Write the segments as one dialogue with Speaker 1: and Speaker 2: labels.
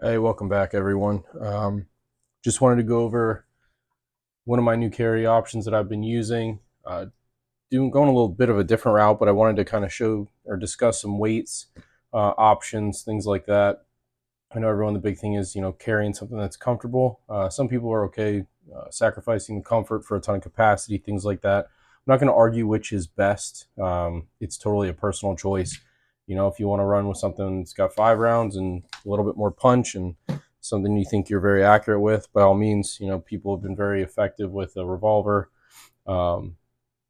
Speaker 1: Hey, welcome back, everyone. Just wanted to go over one of my new carry options that I've been using. Going a little bit of a different route, but I wanted to kind of show or discuss some weights, options, things like that. I know everyone, the big thing is, carrying something that's comfortable. Some people are okay sacrificing the comfort for a ton of capacity, things like that. I'm not going to argue which is best. It's totally a personal choice. If you want to run with something that's got 5 rounds and a little bit more punch and something you think you're very accurate with, by all means, people have been very effective with a revolver. Um,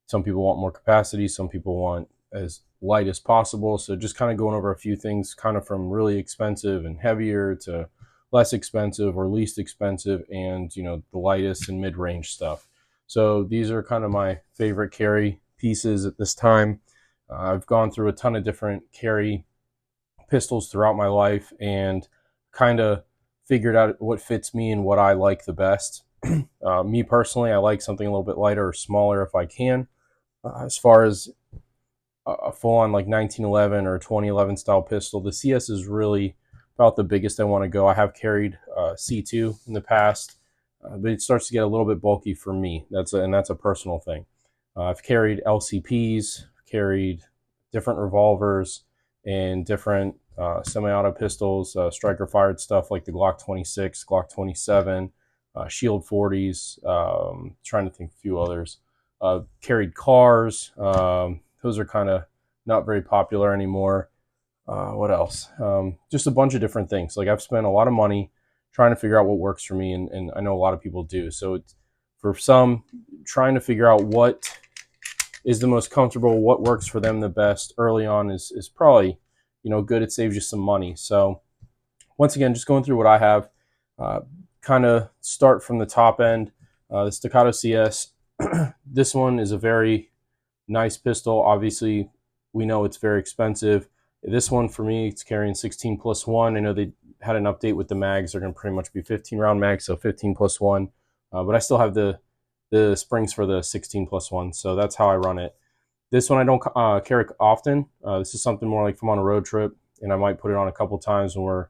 Speaker 1: some people want more capacity. Some people want as light as possible. So just kind of going over a few things, kind of from really expensive and heavier to less expensive or least expensive, and the lightest and mid-range stuff. So these are kind of my favorite carry pieces at this time. I've gone through a ton of different carry pistols throughout my life and kind of figured out what fits me and what I like the best. Me personally, I like something a little bit lighter or smaller if I can. As far as a full-on like 1911 or 2011 style pistol, the CS is really about the biggest I want to go. I have carried C2 in the past, but it starts to get a little bit bulky for me. That's a personal thing. I've carried LCPs, carried different revolvers and different semi-auto pistols, striker-fired stuff like the Glock 26, Glock 27, Shield 40s. Trying to think of a few others. Carried cars. Those are kind of not very popular anymore. What else? Just a bunch of different things. Like I've spent a lot of money trying to figure out what works for me, and I know a lot of people do. So it's, for some, trying to figure out what is the most comfortable, what works for them the best early on is probably good. It saves you some money. So once again, just going through what I have, kind of start from the top end. The Staccato CS. This one is a very nice pistol. Obviously, we know it's very expensive. This one for me, it's carrying 16+1. I know they had an update with the mags. They're going to pretty much be 15-round mags, so 15+1. But I still have the springs for the 16+1, so that's how I run it. This one I don't carry often. This is something more like if I'm on a road trip and I might put it on a couple times when we're,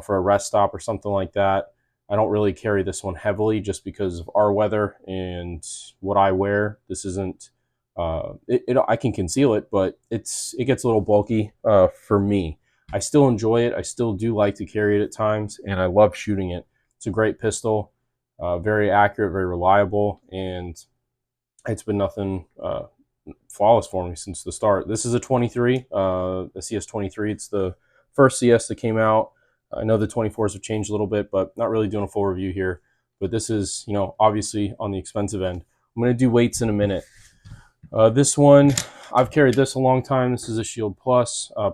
Speaker 1: for a rest stop or something like that. I don't really carry this one heavily just because of our weather and what I wear. This isn't, I can conceal it, but it gets a little bulky for me. I still enjoy it. I still do like to carry it at times, and I love shooting it. It's a great pistol, very accurate, very reliable, and it's been nothing flawless for me since the start. This is a 23, a CS23. It's the first CS that came out. I know the 24s have changed a little bit, but not really doing a full review here. But this is, obviously on the expensive end. I'm going to do weights in a minute. This one, I've carried this a long time. This is a Shield Plus, a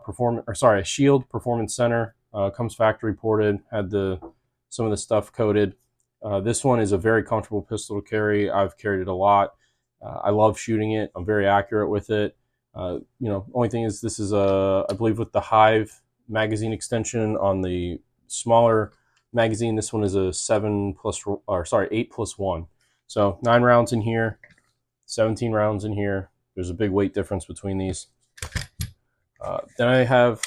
Speaker 1: Shield Performance Center. Comes factory ported, had some of the stuff coated. This one is a very comfortable pistol to carry. I've carried it a lot. I love shooting it. I'm very accurate with it. Only thing is this is I believe with the Hive magazine extension on the smaller magazine. This one is a 8+1. So 9 rounds in here, 17 rounds in here. There's a big weight difference between these. Then I have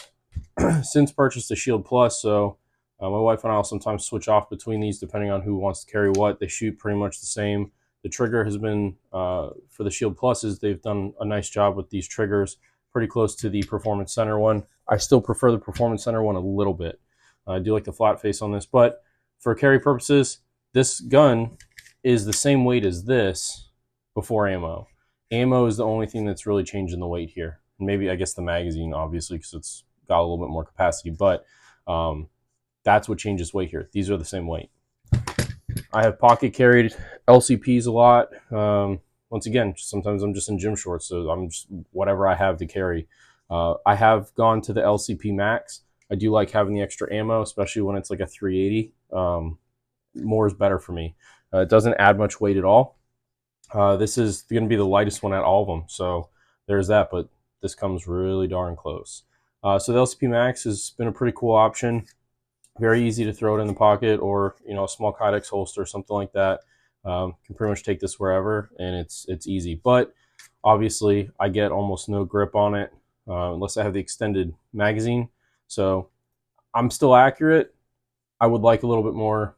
Speaker 1: since purchased a Shield Plus, so my wife and I will sometimes switch off between these depending on who wants to carry what. They shoot pretty much the same. The trigger has been, for the Shield Pluses, they've done a nice job with these triggers, pretty close to the Performance Center one. I still prefer the Performance Center one a little bit. I do like the flat face on this, but for carry purposes, this gun is the same weight as this before ammo. Ammo is the only thing that's really changing the weight here. Maybe, I guess, the magazine, obviously, because it's got a little bit more capacity, but that's what changes weight here. These are the same weight. I have pocket carried LCPs a lot. Once again, sometimes I'm just in gym shorts, so I'm just whatever I have to carry. I have gone to the LCP Max. I do like having the extra ammo, especially when it's like a 380. More is better for me. It doesn't add much weight at all. This is going to be the lightest one at all of them, so there's that, but this comes really darn close. So the LCP Max has been a pretty cool option. Very easy to throw it in the pocket, or a small Kydex holster or something like that. Can pretty much take this wherever, and it's easy. But obviously, I get almost no grip on it unless I have the extended magazine. So I'm still accurate, I would like a little bit more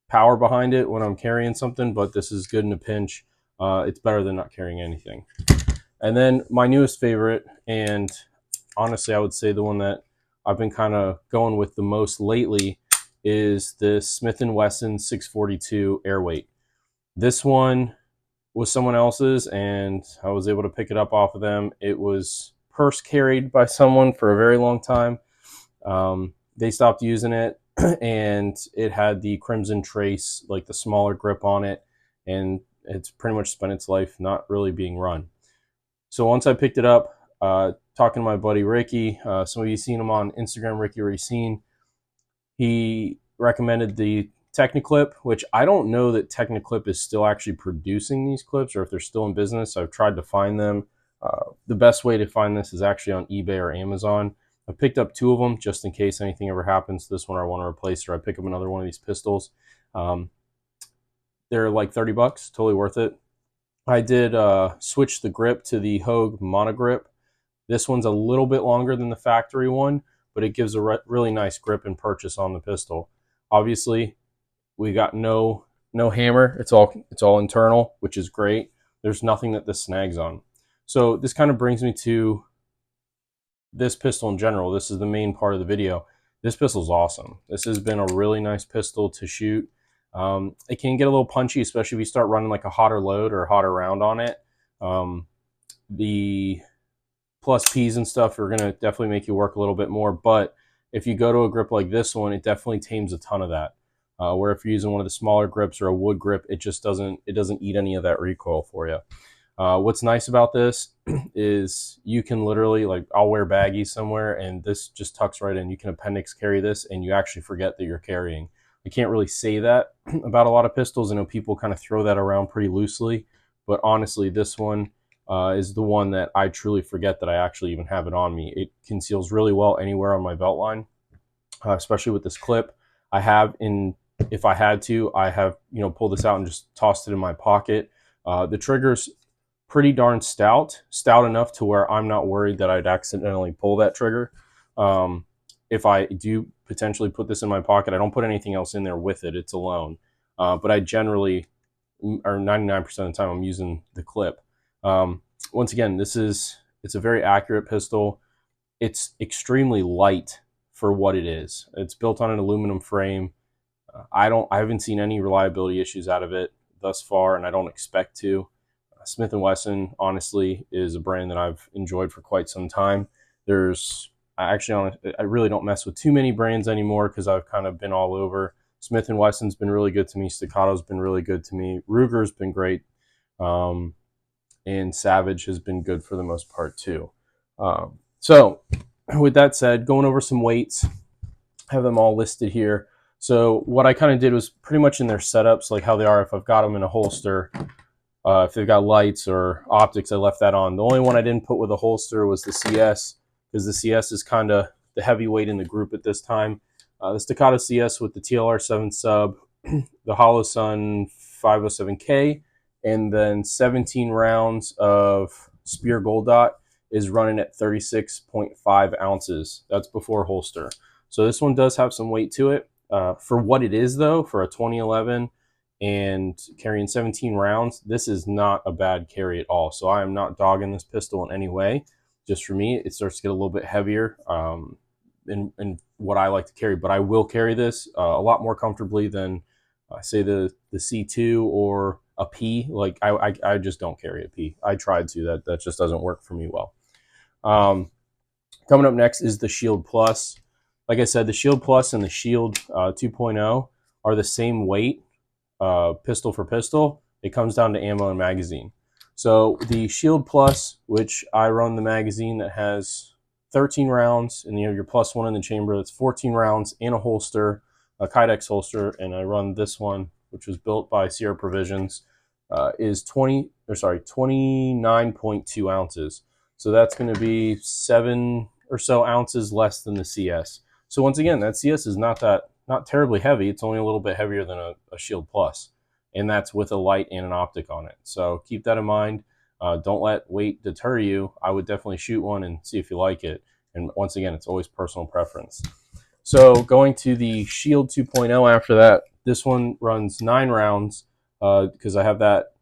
Speaker 1: power behind it when I'm carrying something, but this is good in a pinch. It's better than not carrying anything. And then my newest favorite, and honestly I would say the one that I've been kind of going with the most lately, is this Smith & Wesson 642 airweight. This one was someone else's and I was able to pick it up off of them. It was purse carried by someone for a very long time. They stopped using it and it had the Crimson Trace, like the smaller grip on it, and it's pretty much spent its life not really being run. So once I picked it up, talking to my buddy Ricky, some of you seen him on Instagram, Ricky Racine, he recommended the Techniclip, which I don't know that Techniclip is still actually producing these clips or if they're still in business. I've tried to find them. The best way to find this is actually on eBay or Amazon. I picked up 2 of them just in case anything ever happens to this one or I want to replace or I pick up another one of these pistols. They're like 30 bucks, totally worth it. I did switch the grip to the Hogue monogrip. This one's a little bit longer than the factory one, but it gives a really nice grip and purchase on the pistol. Obviously, we got no hammer. It's all internal, which is great. There's nothing that this snags on. So this kind of brings me to this pistol in general. This is the main part of the video. This pistol's awesome. This has been a really nice pistol to shoot. It can get a little punchy, especially if you start running like a hotter load or a hotter round on it. The plus P's and stuff are going to definitely make you work a little bit more, but if you go to a grip like this one, it definitely tames a ton of that. Where if you're using one of the smaller grips or a wood grip, it just doesn't eat any of that recoil for you. What's nice about this is you can literally, like, I'll wear baggies somewhere and this just tucks right in. You can appendix carry this and you actually forget that you're carrying. I can't really say that about a lot of pistols. I know people kind of throw that around pretty loosely, but honestly, this one is the one that I truly forget that I actually even have it on me. It conceals really well anywhere on my belt line, especially with this clip. I have, if I had to, I have, pulled this out and just tossed it in my pocket. The trigger's pretty darn stout enough to where I'm not worried that I'd accidentally pull that trigger. If I do potentially put this in my pocket, I don't put anything else in there with it. It's alone. But I generally, or 99% of the time, I'm using the clip. Once again, it's a very accurate pistol. It's extremely light for what it is. It's built on an aluminum frame. I haven't seen any reliability issues out of it thus far, and I don't expect to. Smith & Wesson, honestly, is a brand that I've enjoyed for quite some time. I really don't mess with too many brands anymore because I've kind of been all over. Smith & Wesson's been really good to me. Staccato's been really good to me. Ruger's been great. And Savage has been good for the most part too. So with that said, going over some weights, I have them all listed here. So what I kind of did was pretty much in their setups, like how they are if I've got them in a holster. If they've got lights or optics, I left that on. The only one I didn't put with a holster was the CS, because the CS is kind of the heavyweight in the group at this time. The Staccato CS with the TLR7 sub, the Holosun 507K, and then 17 rounds of Spear Gold Dot is running at 36.5 ounces. That's before holster. So this one does have some weight to it. For what it is, though, for a 2011 and carrying 17 rounds, this is not a bad carry at all. So I am not dogging this pistol in any way. Just for me, it starts to get a little bit heavier in what I like to carry. But I will carry this a lot more comfortably than, say, the C2 or a P. Like, I just don't carry a P. I tried to. That just doesn't work for me well. Coming up next is the Shield Plus. Like I said, the Shield Plus and the Shield 2.0 are the same weight, pistol for pistol. It comes down to ammo and magazine. So the Shield Plus, which I run the magazine that has 13 rounds, and you have your plus one in the chamber, that's 14 rounds in a holster, a Kydex holster, and I run this one, which was built by Sierra Provisions, is 29.2 ounces. So that's going to be 7 or so ounces less than the CS. So once again, that CS is not terribly heavy. It's only a little bit heavier than a Shield Plus, and that's with a light and an optic on it. So keep that in mind. Don't let weight deter you. I would definitely shoot one and see if you like it. And once again, it's always personal preference. So going to the Shield 2.0 after that, this one runs 9 rounds because I have that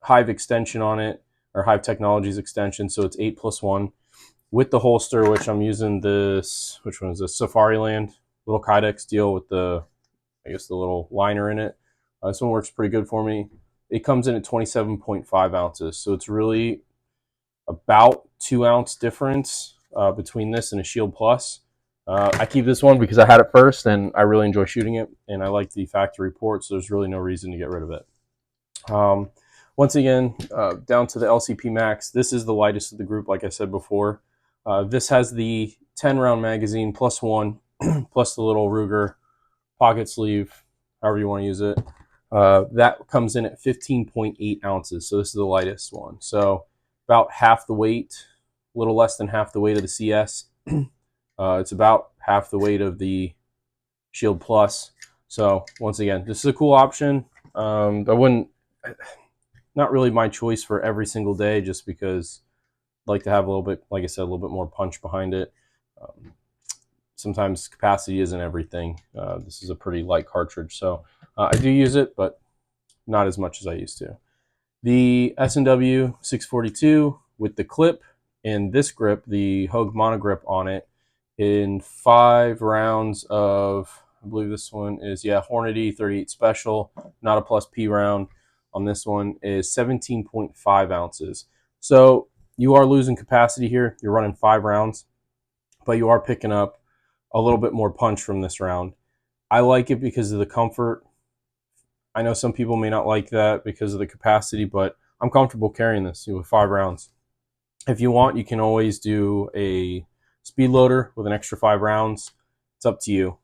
Speaker 1: Hive extension on it, or Hive Technologies extension, so it's 8+1 with the holster, which I'm using this, which one is this? Safariland little Kydex deal with the, I guess, the little liner in it. This one works pretty good for me. It comes in at 27.5 ounces, so it's really about 2 ounce difference between this and a Shield Plus. I keep this one because I had it first and I really enjoy shooting it, and I like the factory port, so there's really no reason to get rid of it. Once again, down to the LCP Max. This is the lightest of the group, like I said before. This has the 10 round magazine plus one, plus the little Ruger pocket sleeve, however you want to use it. That comes in at 15.8 ounces, so this is the lightest one. So about half the weight, a little less than half the weight of the CS. It's about half the weight of the Shield Plus. So once again, this is a cool option. I wouldn't, not really my choice for every single day, just because I like to have a little bit, like I said, a little bit more punch behind it. Sometimes capacity isn't everything. This is a pretty light cartridge, so I do use it, but not as much as I used to. The S&W 642 with the clip and this grip, the Hogue monogrip on it, in 5 rounds of, I believe this one is, yeah, Hornady 38 Special, not a plus P round on this one, is 17.5 ounces. So you are losing capacity here. You're running 5 rounds, but you are picking up a little bit more punch from this round. I like it because of the comfort. I know some people may not like that because of the capacity, but I'm comfortable carrying this with 5 rounds. If you want, you can always do a speed loader with an extra 5 rounds. It's up to you.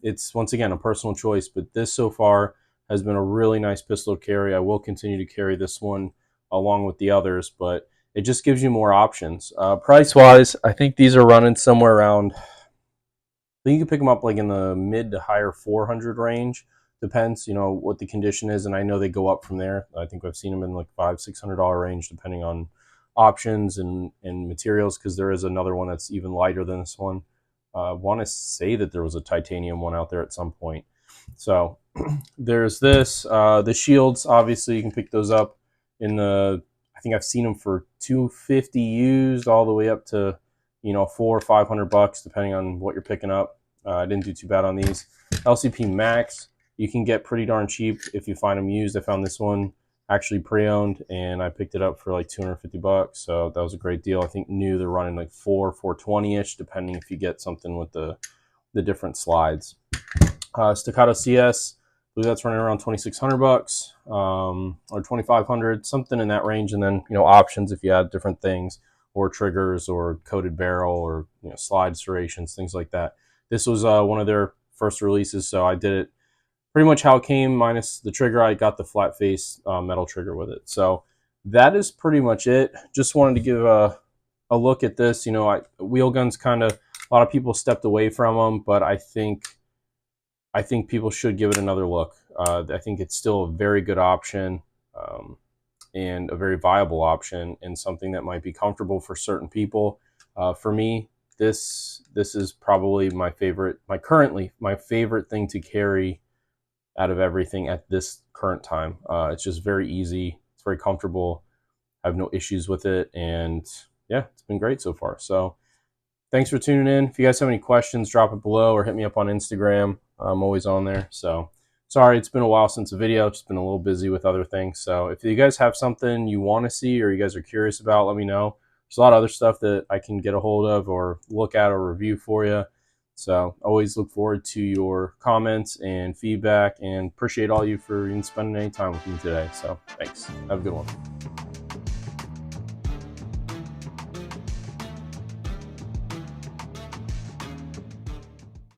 Speaker 1: It's, once again, a personal choice, but this so far has been a really nice pistol carry. I will continue to carry this one along with the others, but it just gives you more options. Price-wise, I think these are running somewhere around, I think you can pick them up like in the mid to higher 400 range. Depends, what the condition is, and I know they go up from there. I think I've seen them in like $500-600 range, depending on options and materials, because there is another one that's even lighter than this one. I want to say that there was a titanium one out there at some point. So there's this. The shields, obviously, you can pick those up in the, I think I've seen them for $250 used, all the way up to $400 or $500, depending on what you're picking up. I didn't do too bad on these. LCP Max, you can get pretty darn cheap if you find them used. I found this one actually pre-owned, and I picked it up for like $250, so that was a great deal. I think new they're running like $420-ish, depending if you get something with the different slides. Staccato CS, I believe that's running around $2,600 or $2,500, something in that range. And then options if you add different things, or triggers, or coated barrel, or slide serrations, things like that. This was one of their first releases, so I did it pretty much how it came, minus the trigger. I got the flat face metal trigger with it. So that is pretty much it. Just wanted to give a look at this. Wheel guns, kind of, a lot of people stepped away from them, but I think people should give it another look. I think it's still a very good option, and a very viable option, and something that might be comfortable for certain people. For me, this is probably my favorite, my favorite thing to carry out of everything at this current time. It's just very easy. It's very comfortable. I have no issues with it, and yeah, it's been great so far. So thanks for tuning in. If you guys have any questions, drop it below or hit me up on Instagram. I'm always on there. So sorry, it's been a while since a video. I've just been a little busy with other things. So if you guys have something you want to see, or you guys are curious about, let me know. There's a lot of other stuff that I can get a hold of or look at or review for you. So always look forward to your comments and feedback, and appreciate all you for even spending any time with me today. So thanks. Have a good one.